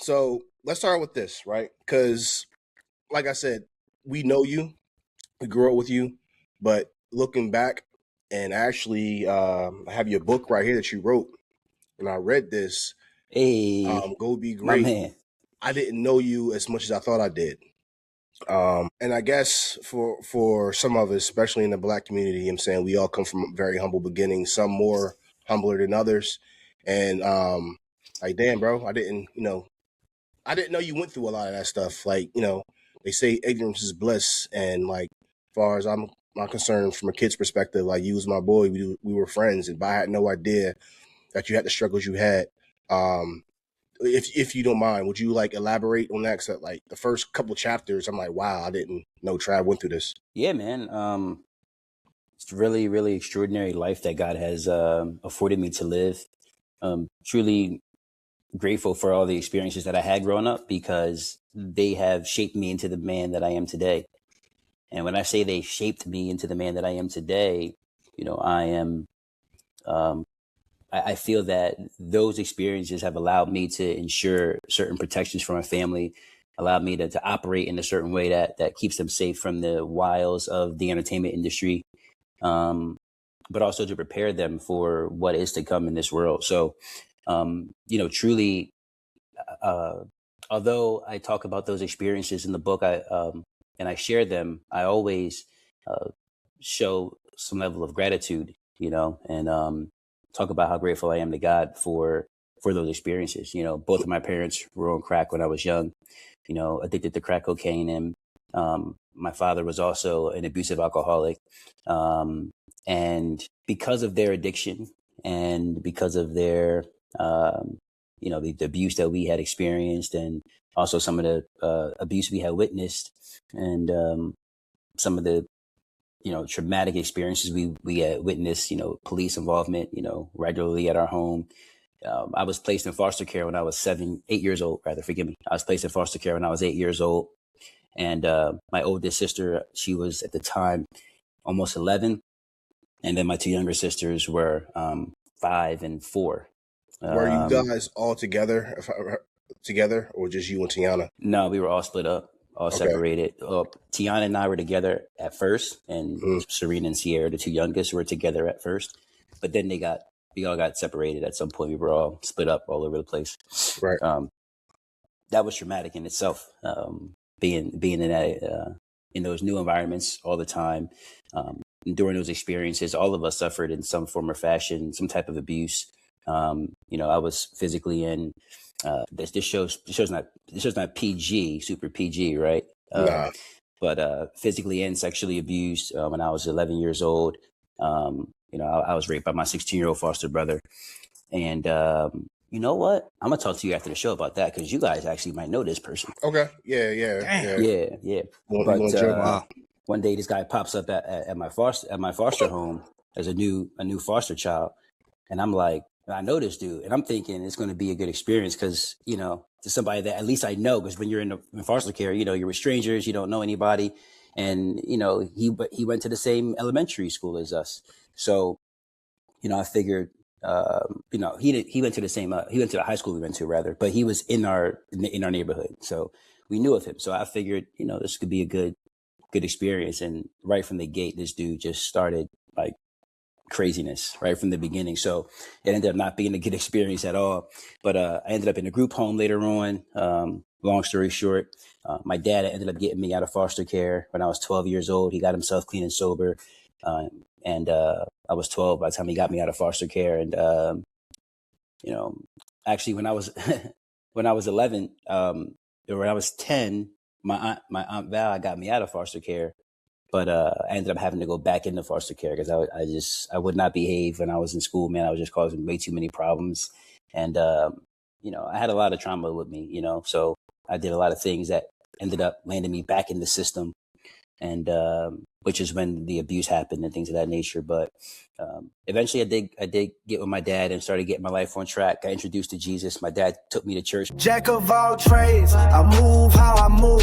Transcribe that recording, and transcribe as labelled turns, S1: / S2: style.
S1: So let's start with this, right? Because, like I said, we know you, we grew up with you, but looking back, and actually, I have your book right here that you wrote, and I read this.
S2: Hey,
S1: Go Be
S2: my
S1: Great.
S2: man.
S1: I didn't know you as much as I thought I did. And I guess for some of us, especially in the black community, I'm saying we all come from very humble beginnings, some more humbler than others. And like, damn, bro, I didn't know you went through a lot of that stuff. Like, they say ignorance is bliss, and like, as far as I'm concerned, from a kid's perspective, like you was my boy, we were friends, and but I had no idea that you had the struggles you had. Um, if you don't mind, would you like elaborate on that? 'Cause like the first couple chapters, I'm like, wow, I didn't know Trav went through this.
S2: Yeah, man. It's really, really extraordinary life that God has afforded me to live. Truly grateful for all the experiences that I had growing up because they have shaped me into the man that I am today. And when I say they shaped me into the man that I am today, I am. Um, I feel that those experiences have allowed me to ensure certain protections for my family, allowed me to operate in a certain way that keeps them safe from the wiles of the entertainment industry, but also to prepare them for what is to come in this world. So, truly, uh, although I talk about those experiences in the book, and I share them, I always uh, show some level of gratitude, and talk about how grateful I am to God for those experiences. Both of my parents were on crack when I was young, addicted to crack cocaine, and my father was also an abusive alcoholic. And because of their addiction and because of their, the abuse that we had experienced, and also some of the abuse we had witnessed, and some of the traumatic experiences we had witnessed, police involvement, regularly at our home. I was placed in foster care when I was 8 years old, rather, forgive me. I was placed in foster care when I was 8 years old. And my oldest sister, she was at the time almost 11. And then my two younger sisters were 5 and 4.
S1: Were you guys all together, together, or just you and Tiana?
S2: No, we were all split up, all separated. Tiana and I were together at first, and Serena and Sierra, the two youngest, were together at first. But then we all got separated at some point. We were all split up all over the place.
S1: Right.
S2: That was traumatic in itself. Being in those new environments all the time. During those experiences, all of us suffered in some form or fashion, some type of abuse. I was physically in. This show's not PG, super PG, right?
S1: Nah.
S2: But physically and sexually abused when I was 11 years old. I was raped by my 16-year-old foster brother. And you know what? I'm gonna talk to you after the show about that because you guys actually might know this person.
S1: Okay. Yeah.
S2: Yeah. But one day this guy pops up at my foster home as a new foster child, and I'm like, I know this dude, and I'm thinking it's going to be a good experience because to somebody that at least I know, because when you're in foster care, you're with strangers, you don't know anybody, and he went to the same elementary school as us, so I figured. He went to the same. He went to the high school we went to, rather, but he was in our neighborhood, so we knew of him. So I figured, this could be a good experience. And right from the gate, this dude just started like craziness right from the beginning. So it ended up not being a good experience at all. But I ended up in a group home later on. Long story short, my dad ended up getting me out of foster care when I was 12 years old. He got himself clean and sober. And I was 12 by the time he got me out of foster care. And, actually when I was, when I was 11, or when I was 10, my aunt Val got me out of foster care, but I ended up having to go back into foster care because I would not behave when I was in school, man. I was just causing way too many problems. And, I had a lot of trauma with me, so I did a lot of things that ended up landing me back in the system. And which is when the abuse happened and things of that nature. But eventually I did get with my dad and started getting my life on track. Got introduced to Jesus. My dad took me to church.
S3: Jack of all trades, I move how I move.